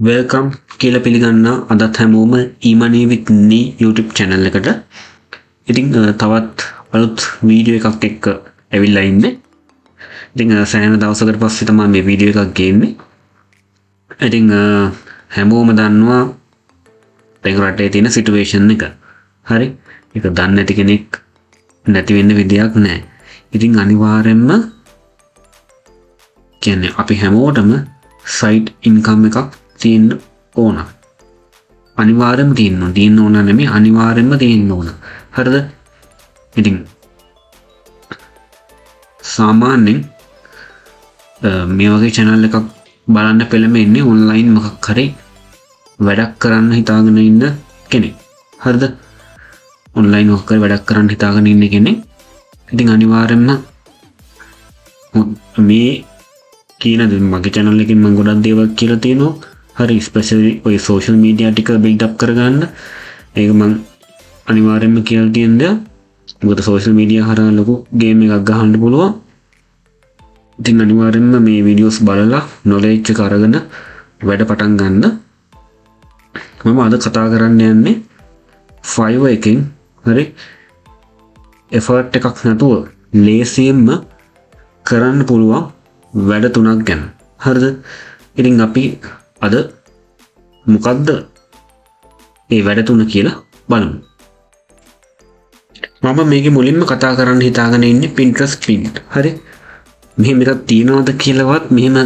Welcome කියලා පිළිගන්න අදත් හැමෝම e-money with me YouTube channel එකට. ඉතින් තවත් අලුත් වීඩියෝ එකක් එක්ක ඇවිල්ලා ඉන්නේ. ඉතින් සෑහෙන දවසකට පස්සේ තමයි මේ වීඩියෝ එකක් ගේන්නේ. ඉතින් හැමෝම දන්නවා දැන් රටේ තියෙන සිටුේෂන් එක. හරි. ඒක දන්නේ නැති කෙනෙක් නැති වෙන්න විදියක් නැහැ. ඉතින් අනිවාර්යෙන්ම කියන්නේ අපි හැමෝටම සයිඩ් ඉන්කම් එකක් තියෙන්න ඕන. අනිවාර්යෙන්ම තියෙන්න ඕන නෙමෙයි අනිවාර්යෙන්ම තියෙන්න ඕන. හරිද? ඉතින් සාමාන්‍යයෙන් මේ වගේ channel එකක් බලන්න පෙළඹෙන්නේ online මොකක් හරි වැඩක් කරන්න හිතාගෙන ඉන්න කෙනෙක්. හරිද? online මොකක් හරි වැඩක් කරන්න හිතාගෙන ඉන්න කෙනෙක්. ඉතින් අනිවාර්යෙන්ම මේ කියන මගේ channel එකෙන් මම ගොඩක් දේවල් කියලා තියෙනවා. හරි ස්පෙෂලි ඔය social media ටික build up කරගන්න. ඒක මම අනිවාර්යෙන්ම කියලා තියෙන දේ. මොකද social media හරහා ලොකු game එකක් ගහන්න පුළුවන්. ඉතින් අනිවාර්යෙන්ම මේ videos බලලා knowledge එක අරගෙන වැඩ පටන් ගන්න. මම අද කතා කරන්න යන්නේ Fiver එකෙන් හරි effort එකක් නැතුව ලේසියෙන්ම කරන්න පුළුවන් වැඩ තුනක් ගැන. හරිද? ඉතින් අපි අද මොකද්ද මේ වැඩ තුන කියලා බලමු. මම මේකේ මුලින්ම කතා කරන්න හිතාගෙන ඉන්නේ Pinterest pin. හරි. මෙහෙම එකක් තියනවද කියලාවත් මෙහෙම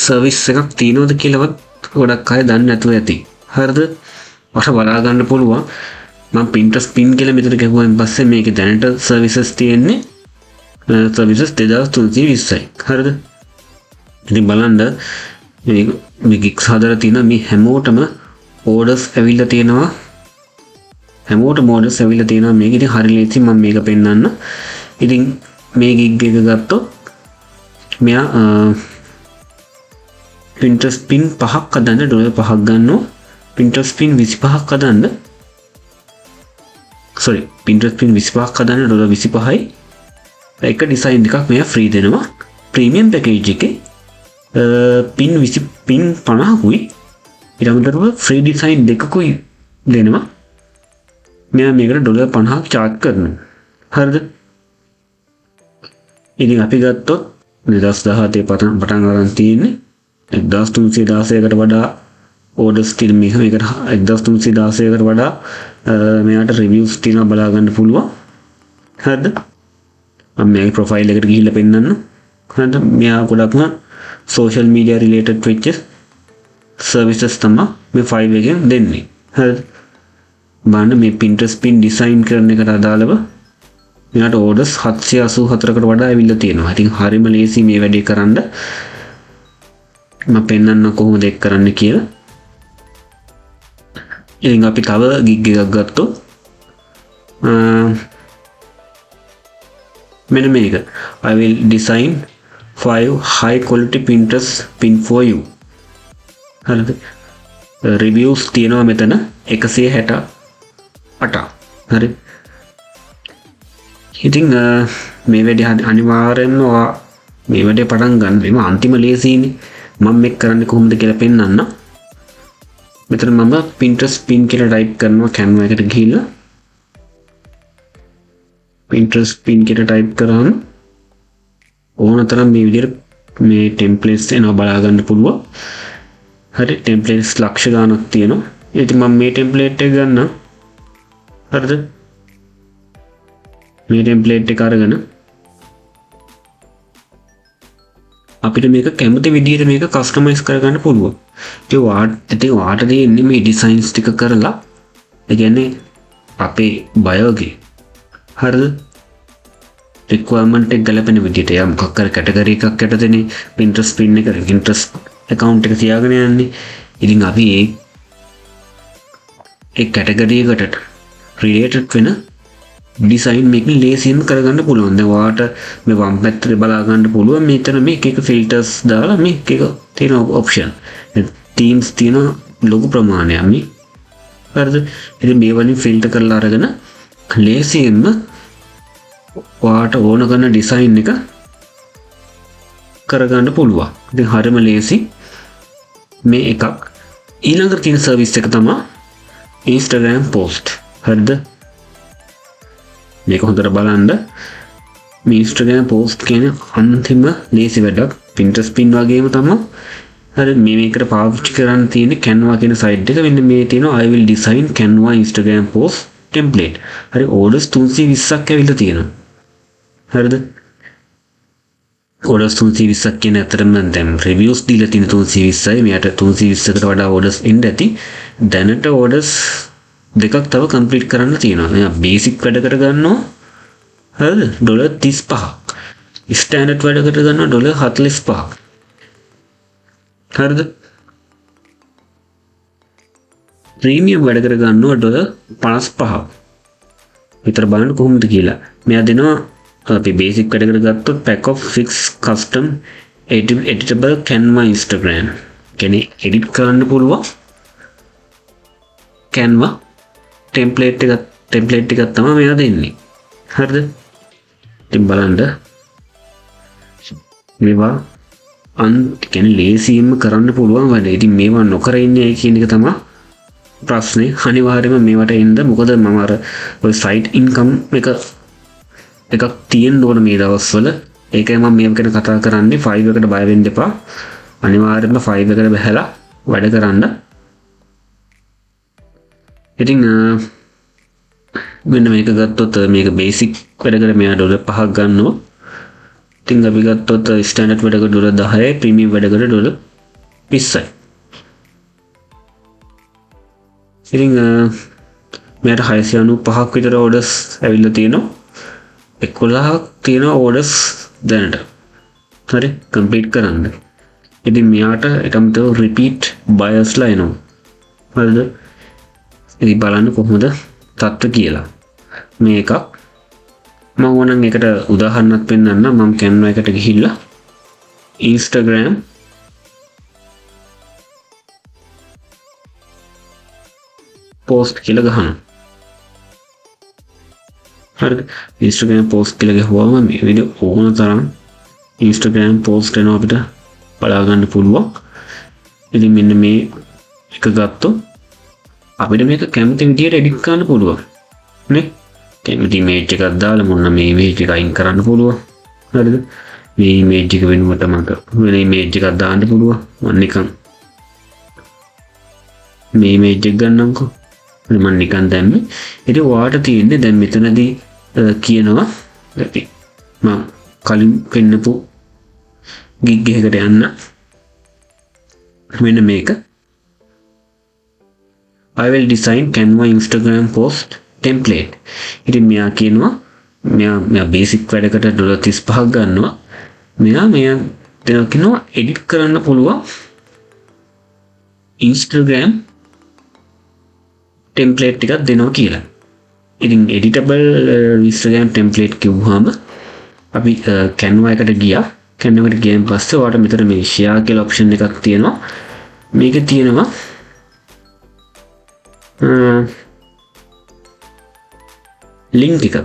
සර්විස් එකක් තියනවද කියලාවත් ගොඩක් අය දන්නේ නැතුව ඇති. හරිද? ඔයාලා බලා ගන්න පුළුවන්. මම Pinterest pin කියලා මෙතන ගහුවාන් පස්සේ මේකේ දැනට සර්විසස් තියෙන්නේ සර්විසස් 2320යි. හරිද? ඉතින් බලන්න මේ gigs හදලා තියෙන මේ හැමෝටම orders ඇවිල්ලා තියෙනවා. හැමෝටම orders ඇවිල්ලා තියෙනවා. මේක ඉතින් හරි ලේසි මම මේක පෙන්නන්න. ඉතින් මේ gig එක ගත්තොත් මෙයා Pinterest pin 5ක් හදන්න ඩොලර් 5ක් ගන්නවා. Pinterest pin 25ක් හදන්න Pinterest pin 25ක් හදන්න ඩොලර් 25යි. එක ඩිසයින් එකක් මෙයා ෆ්‍රී දෙනවා. ප්‍රීමියම් පැකේජ් එකේ පින් 50කුයි ඊළඟට ෆ්‍රී ඩිසයින් දෙකකුයි දෙනවා. මෙයා මේකට ඩොලර් 50ක් charge කරනවා. හරිද? ඉතින් අපි ගත්තොත් 2017 පටන් ගන්න තියෙන්නේ 1316කට වඩා orders තියෙන මේකට 1316කට වඩා මෙයාට reviews තියෙනවා බලා ගන්න පුළුවන්. හරිද? මම මේ profile එකට ගිහිල්ලා පෙන්නන්න. හරිද? මෙයා ගොඩක්ම social media related වෙච්ච services තමයි මේ Fiver එකෙන් දෙන්නේ. හරිද? බලන්න මේ Pinterest pin design කරන එකට අදාළව මෙයාට orders 784කට වඩා ඇවිල්ලා තියෙනවා. ඉතින් හරිම ලේසි මේ වැඩේ කරන්න. මම පෙන්නන්න කොහොමද ඒක කරන්න කියලා. ඉතින් අපි තව gig එකක් ගත්තොත් මෙන්න මේක. I will design 5 high quality Pinterest pin for you. හරිද? reviews තියෙනවා මෙතන 168. හරි. ඉතින් මේ වැඩේ අනිවාර්යෙන්ම මේ වැඩේ පටන් ගන්න බෑ. අන්තිම ලේසියිනේ. මම මේක කරන්නේ කොහොමද කියලා පෙන්නන්න. මෙතන මම Pinterest pin කියලා type කරනවා Canva එකට ගිහිල්ලා. Pinterest pin කියලා type කරාම ඕනතරම් මේ විදිහට මේ templates එනවා බලා ගන්න පුළුවන්. හරි templates ලක්ෂ ගණනක් තියෙනවා. ඉතින් මම මේ template එක ගන්නම්. හරිද? මේ template එක අරගෙන අපිට මේක කැමති විදිහට මේක customize කරගන්න පුළුවන්. ඒ වාට දෙන්නේ මේ designs ටික කරලා ඒ කියන්නේ අපේ bio එකේ හරිද? requirement එක ගලපෙන විදිහට යා මොකක් කර කැටගරි එකක් යටතේනේ Pinterest pin එක Pinterest account එක තියාගෙන යන්නේ. ඉතින් අපි ඒ කැටගරි එකට related වෙන design මේක ලේසියෙන් කරගන්න පුළුවන්. දැන් ඔයාලට මේ වම් පැත්තේ බලා ගන්න පුළුවන් මෙතන මේක එක filters දාලා මේක එක තියෙන option. themes තියෙන ලොකු ප්‍රමාණයක් මේ. හරිද? ඉතින් මේ වලින් filter කරලා අරගෙන ලේසියෙන්ම ඔයාට ඕන කරන ඩිසයින් එක කරගන්න පුළුවන්. ඉතින් හරිම ලේසි. මේ එකක් ඊළඟට තියෙන සර්විස් එක තමයි Instagram post. හරිද? මේක හොඳට බලන්න. මේ Instagram post කියන්නේ අන්තිම ලේසි වැඩක්. Pinterest pin වගේම තමයි. හරි මේකට පාවිච්චි කරන්න තියෙන Canva කියන site එක. මෙන්න මේ තියෙනවා I will design Canva Instagram post template. හරි orders 320ක් ඇවිල්ලා තියෙනවා. හරිද? orders 320ක් කියන අතරම දැන් reviews දීලා තියෙන 320යි. මෙයාට 320කට වඩා orders එන්න ඇති. දැනට orders දෙකක් තව complete කරන්න තියෙනවා. මෙයා basic වැඩකට ගන්නවා. හරිද? $35ක්. standard වැඩකට ගන්නවා $45ක්. හරිද? ප්‍රීමියම් වැඩකට ගන්නවා $55ක්. විතර බලන්න කොහොමද කියලා. මෙයා දෙනවා අපි බේසික් වැඩකට ගත්තොත් pack of 6 custom editable Canva Instagram. කියන්නේ edit කරන්න පුළුවන් Canva template එකක් තමයි මෙයා දෙන්නේ. හරිද? ඉතින් බලන්න මේවා කියන්නේ ලේසියෙන්ම කරන්න පුළුවන් වැඩ. ඉතින් මේවා නොකර ඉන්නේ කියන එක තමයි ප්‍රශ්නේ. අනිවාර්යයෙන්ම මේවට එන්න. මොකද මම අර ඔය සයිට් ඉන්කම් එකක් තියෙන්න ඕන මේ දවස්වල. ඒකයි මම මේක ගැන කතා කරන්නේ. Fiverr එකට බය වෙන්න එපා. අනිවාර්යයෙන්ම Fiverr එකට බහැලා වැඩ කරන්න. ඉතින් මෙන්න මේක ගත්තොත් මේක බේසික් වැඩකට මෙයා $5ක් ගන්නවා. ඉතින් අපි ගත්තොත් ස්ටෑන්ඩඩ් වැඩකට $10යි, ප්‍රීමියම් වැඩකට $20යි. ඉතින් මෙයාට 695ක් විතර orders ඇවිල්ලා තියෙනවා. 11ක් තියෙනවා orders දැනට. හරි complete කරන්න. ඉතින් මෙයාට එකමතව repeat buyers-ලා එනවා. හරිද? ඉතින් බලන්න කොහොමද තත්ත්වය කියලා. මේකක් මම ඕනනම් එකට උදාහරණයක් පෙන්නන්න. මම Canva එකට ගිහිල්ලා Instagram post කියලා ගහනවා. හරිද? Instagram post කියලා ගහුවම මේ විදිහ ඕන තරම් Instagram post එනවා අපිට බලා ගන්න පුළුවන්. ඉතින් මෙන්න මේ එක ගත්තොත් අපිට මේක කැමති විදිහට edit කරන්න පුළුවන්. නේ? කැමති image එකක් දාලා මොන මේ image එක අයින් කරන්න පුළුවන්. හරිද? මේ image එක වෙනුවට මට වෙන image එකක් දාන්න පුළුවන්. මම නිකන් මේ image එක ගන්නම්කෝ. මම නිකන් දැම්මේ. ඉතින් ඔයාට තියෙන්නේ දැන් මෙතනදී කියනවා අපි මම කලින් පෙන්නපු gig එකකට යන්න. මෙන්න මේක I will design Canva Instagram post template. ඉතින් මෙයා කියනවා මෙයා බේසික් වැඩකට $35ක් ගන්නවා. මෙයා කියනවා edit කරන්න පුළුවන් Instagram template එකක් දෙනවා කියලා. ඉතින් editable Instagram template කිව්වහම අපි Canva එකට ගියා. Canva එකට ගියන් පස්සේ ඔයාලට මෙතන මේ share කියලා option එකක් තියෙනවා. මේකේ තියෙනවා link එක.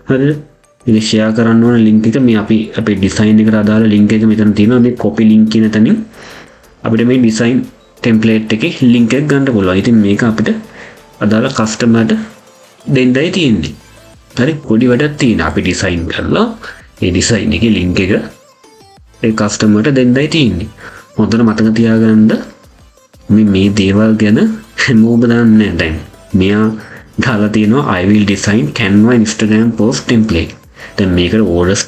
හරිද? මේක share කරන්න ඕන link එක මේ අපේ design එකට අදාළ link එක මෙතන තියෙනවා. මේ copy link කියන තැනින් අපිට මේ design template එකේ link එක ගන්න පුළුවන්. ඉතින් මේක අපිට අදාළ customer-ට දෙන්නයි තියෙන්නේ. හරි පොඩි වැඩක් තියෙනවා. අපි design කරලා ඒ design එකේ link එක ඒ customer-ට දෙන්නයි තියෙන්නේ. හොඳට මතක තියාගන්න මේ දේවල් ගැන හැමෝම දන්නේ දැන්. මෙයා දාලා තියෙනවා I will design Canva Instagram post template. දැන් මේකට orders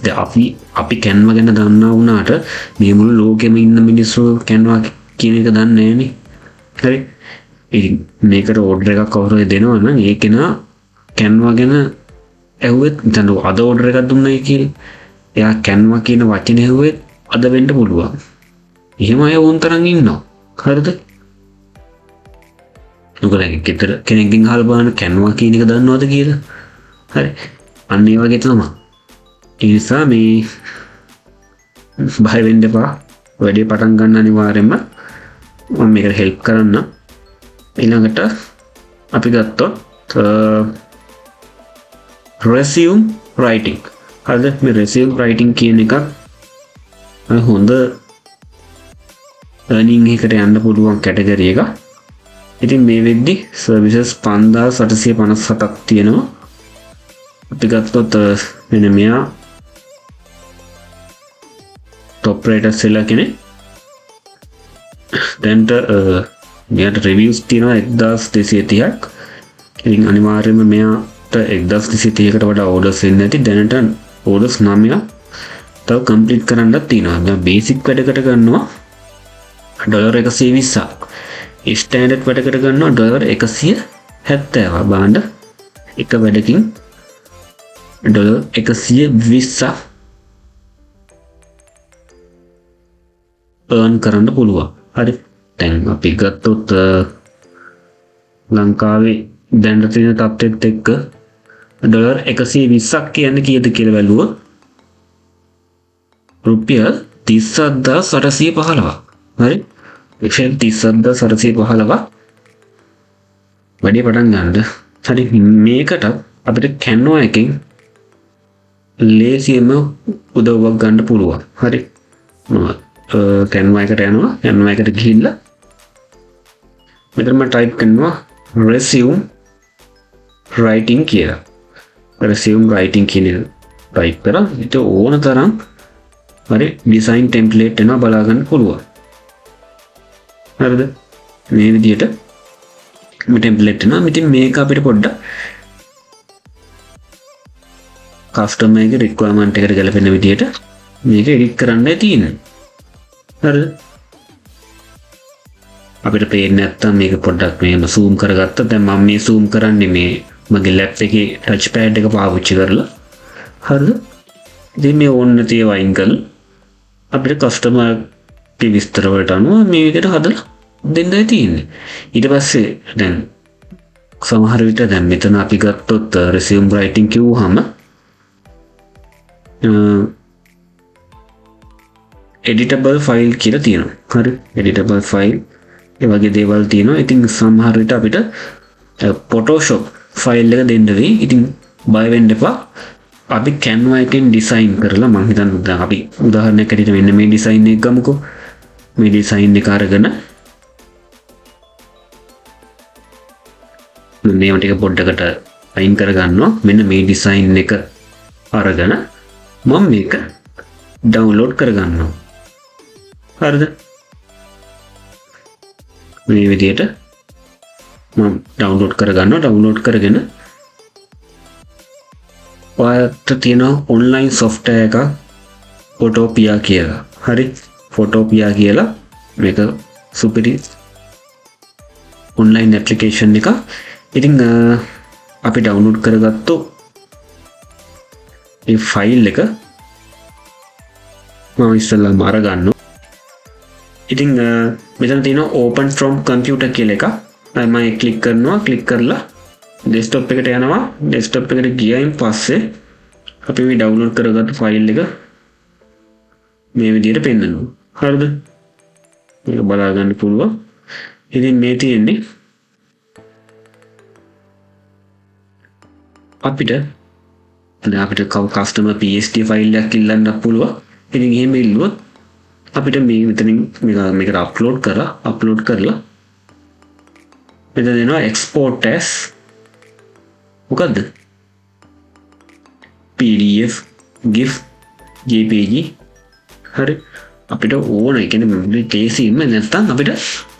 අපි Canva ගැන දන්නා වුණාට මේ මුළු ලෝකෙම ඉන්න මිනිස්සු Canva කියන එක දන්නේ නැහනේ. හරි. ඉතින් මේකට order එකක් කවුරු හරි දෙනවා නම් ඒක නා Canva ගැන ඇහුවෙත් දැන් අද order එකක් දුන්නයි කියලා. එයා Canva කියන වචනේ ඇහුවෙත් අද වෙන්න පුළුවන්. එහෙම අය වුන් තරම් ඉන්නවා. හරිද? මොකද කෙනෙක්ගෙන් අහලා බලන්න Canva කියන එක දන්නවද කියලා. හරි. අන්න ඒ වගේ තමයි. ඒ නිසා මේ බය වෙන්න එපා. වැඩේ පටන් ගන්න අනිවාර්යයෙන්ම මම මේකට help කරන්න. ඊළඟට අපි ගත්තොත් resume writing. හරිද? මේ resume writing කියන එක හොඳ earning එකකට යන්න පුළුවන් category එක. ඉතින් මේ වෙද්දි සර්විසස් 5857ක් තියෙනවා. අපි ගත්තොත් මෙන්න මෙයා top rated seller කෙනෙක්. දැන්ට මෙයාට රිවිව්ස් තියෙනවා 1230ක්. ඉතින් අනිවාර්යයෙන්ම මෙයාට 1230කට වඩා ඕඩර්ස් එන්නේ නැති. දැනට ඕඩර්ස් 9ක් තව කම්ප්ලීට් කරන්නත් තියෙනවා. දැන් බේසික් වැඩකට ගන්නවා ඩොලර් 120ක්. ස්ටෑන්ඩඩ් වැඩකට ගන්නවා ඩොලර් 170ක්. බාණ්ඩ එක වැඩකින් ඩොලර් 120ක් earn කරන්න පුළුවන්. හරි. දැන් අපි ගත්තොත් ලංකාවේ දැන් තියෙන තත්ත්වෙත් එක්ක ඩොලර් 120ක් කියන්නේ කීයද කියලා බැලුවොත් රුපියල් 37815ක්. හරි. රුපියල් 37815ක් වැඩි පටන් ගන්නද. හරි. මේකට අපිට Canva එකෙන් ලේසියෙන්ම උදව්වක් ගන්න පුළුවන්. හරි. Canva එකට යනවා. Canva එකට ගිහිල්ලා මෙතන මම ටයිප් කරනවා resume writing කියලා. resume writing කියන ටයිප් කරා. ඊට ඕන තරම් හරි ඩිසයින් ටෙම්ප්ලේට් එනවා බලා ගන්න පුළුවන්. හරිද? මේ විදිහට මේ ටෙම්ප්ලේට් එනවා. ඉතින් මේක අපිට පොඩ්ඩක් කස්ටමර් එකේ රික්වයර්මන්ට් එකට ගැලපෙන විදිහට මේක එඩිට් කරන්නයි තියෙන්නේ. හරිද? අපිට පේන්නේ නැත්තම් මේක පොඩ්ඩක් මෙහෙම zoom කරගත්තා. දැන් මම මේ zoom කරන්නේ මේ මගේ ලැප් එකේ ටච් පෑඩ් එක පාවිච්චි කරලා. හරිද? ඉතින් මේ ඕන නැති ඒවා අයින් කරලා අපිට කස්ටමර් ගේ විස්තර වලට අනුව මේ විදිහට හදලා දෙන්නයි තියෙන්නේ. ඊට පස්සේ දැන් සමහර විට දැන් මෙතන අපි ගත්තොත් resume writing කිව්වහම editable file කියලා තියෙනවා. හරි. editable file ඒ වගේ දේවල් තියෙනවා. ඉතින් සමහර විට අපිට Photoshop file එක දෙන්න වෙයි. ඉතින් බය වෙන්න එපා. අපි Canva එකෙන් ඩිසයින් කරලා මම හිතන්නේ දැන් අපි උදාහරණයක් ඇටියට මෙන්න මේ ඩිසයින් එක ගමුකෝ. මේ ඩිසයින් එක අරගෙන මේව ටික පොඩ්ඩකට අයින් කරගන්නවා. මෙන්න මේ ඩිසයින් එක අරගෙන මම මේක ඩවුන්ලෝඩ් කරගන්නවා. හරිද? මේ විදිහට මම ඩවුන්ලෝඩ් කරගන්නවා. ඩවුන්ලෝඩ් කරගෙන ඔයාලට තියෙන ඔන්ලයින් software එකක් Photopia කියලා. හරි. Photopia කියලා මේක සුපිරි ඔන්ලයින් ඇප්ලිකේෂන් එකක්. ඉතින් අපි ඩවුන්ලෝඩ් කරගත්තොත් මේ ෆයිල් එක මම ඉස්සෙල්ලාම අරගන්නවා. ඉතින් මෙතන තියෙනවා open from computer කියලා එකක්. මම ක්ලික් කරනවා. ක්ලික් කරලා desktop එකට යනවා. desktop එකට ගියයින් පස්සේ අපි මේ ඩවුන්ලෝඩ් කරගත්ත ෆයිල් එක මේ විදිහට පෙන්නනවා. හරිද? මේක බලා ගන්න පුළුවන්. ඉතින් මේ තියෙන්නේ අපිට කස්ටමර් PSD ෆයිල් එකක් ඉල්ලන්න පුළුවන්. ඉතින් එහෙම ඉල්ලුවොත් අපිට මේ මෙතනින් මේකට අප්ලෝඩ් කරලා මෙතන දෙනවා export as මොකද්ද? PDF, GIF, JPG. හරි. අපිට ඕන ඒ කියන්නේ මේ තේසින්ම නැත්නම් අපිට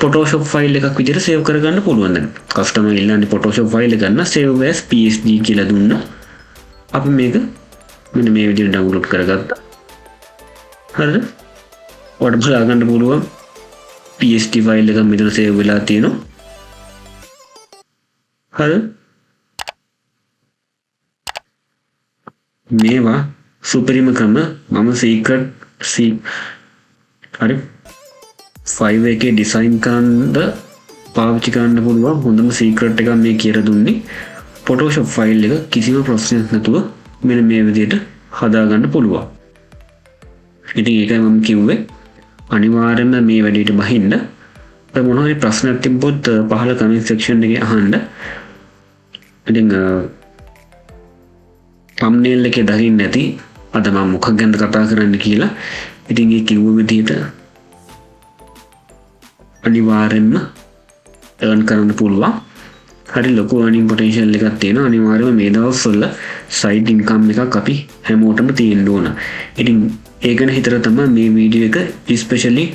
Photoshop ෆයිල් එකක් විදිහට සේව් කරගන්න පුළුවන්. දැන් කස්ටමර් ඉල්ලන්නේ Photoshop ෆයිල් එක ගන්න save as PSD කියලා දුන්නා. අපි මේක මෙන්න මේ විදිහට ඩවුන්ලෝඩ් කරගත්තා. හරිද? ඔයාලට බලා ගන්න පුළුවන් PSD ෆයිල් එක මෙතන සේව් වෙලා තියෙනවා. හරිද? මේවා සුපිරිම ක්‍රම මම හරි Fiverr එකේ ඩිසයින් කරන්න පාවිච්චි කරන්න පුළුවන් හොඳම සීක්‍රට් එකක් මේ කියලා දුන්නේ. Photoshop ෆයිල් එක කිසිම ප්‍රශ්නයක් නැතුව මෙන්න මේ විදිහට හදාගන්න පුළුවන්. ඉතින් ඒකයි මම කිව්වේ අනිවාර්යයෙන්ම මේ වැඩේට බහින්න. ඔය මොන හරි ප්‍රශ්නයක් තිබ්බොත් පහළ කමෙන්ට් සෙක්ෂන් එකේ අහන්න. ඉතින් thumbnail එකේ දකින්න නැති අද මම මොකක් ගැනද කතා කරන්න කියලා. ඉතින් ඒ කිව්ව විදිහට අනිවාර්යෙන්ම earn කරන්න පුළුවන්. හරි ලොකු earning potential එකක් තියෙනවා. අනිවාර්යයෙන්ම මේ දවස්වල side income එකක් අපි හැමෝටම තියෙන්න ඕන. ඉතින් ඒ ගැන හිතලා තමයි මේ වීඩියෝ එක especially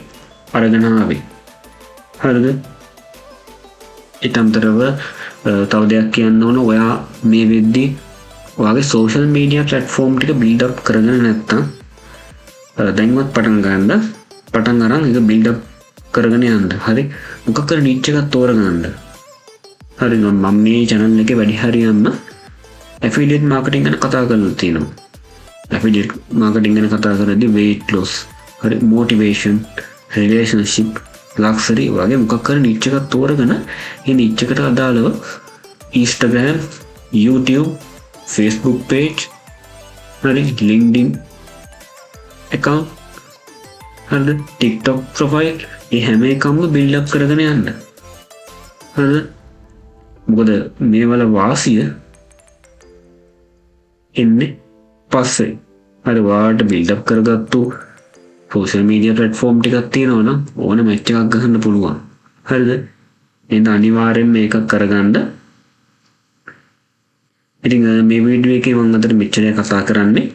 අරගෙන ආවේ. හරිද? ඊට අමතරව තව දෙයක් කියන්න ඕන. ඔයා මේ වෙද්දී ඔයාගේ social media platform ටික build up කරගෙන නැත්නම් දැන්වත් පටන් ගන්න. පටන් අරන් ඒක build up කරගෙන යන්න. හරි? මොකක් කර niche එකක් තෝරගන්න. හරි මම මේ channel එකේ වැඩි හරියක්ම affiliate marketing ගැන කතා කරලා තියෙනවා. affiliate marketing ගැන කතා කරද්දී weight loss, හරි motivation, relationship, luxury වගේ මොකක් කර niche එකක් තෝරගෙන ඒ niche එකට අදාළව Instagram, YouTube, Facebook page, හරි LinkedIn account, හරි TikTok profile මේ හැම එකම build up කරගෙන යන්න. හරි මොකද මේ වල වාසිය එන්නේ පස්සේ. හරි වාට build up කරගත්තු social media platform ටිකක් තියෙනවා නම් ඕන match එකක් ගන්න පුළුවන්. හරිද? එහෙනම් අනිවාර්යෙන් මේක කරගන්න. ඉතින් මේ වීඩියෝ එකේ මම අතට මෙච්චරයි කතා කරන්නේ.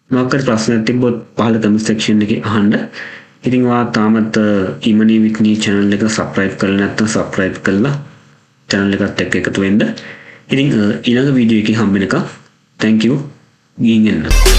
මොකක් හරි ප්‍රශ්නයක් තිබ්බොත් පහළ comment section එකේ අහන්න. ඉතින් ඔයා තාමත් ඉමනි වික්නි channel එක subscribe කරලා නැත්නම් subscribe කරලා channel එකත් එක්ක එකතු වෙන්න. ඉතින් ඊළඟ වීඩියෝ එකේ හම්බ වෙනකම් thank you ගිහින් එන්න.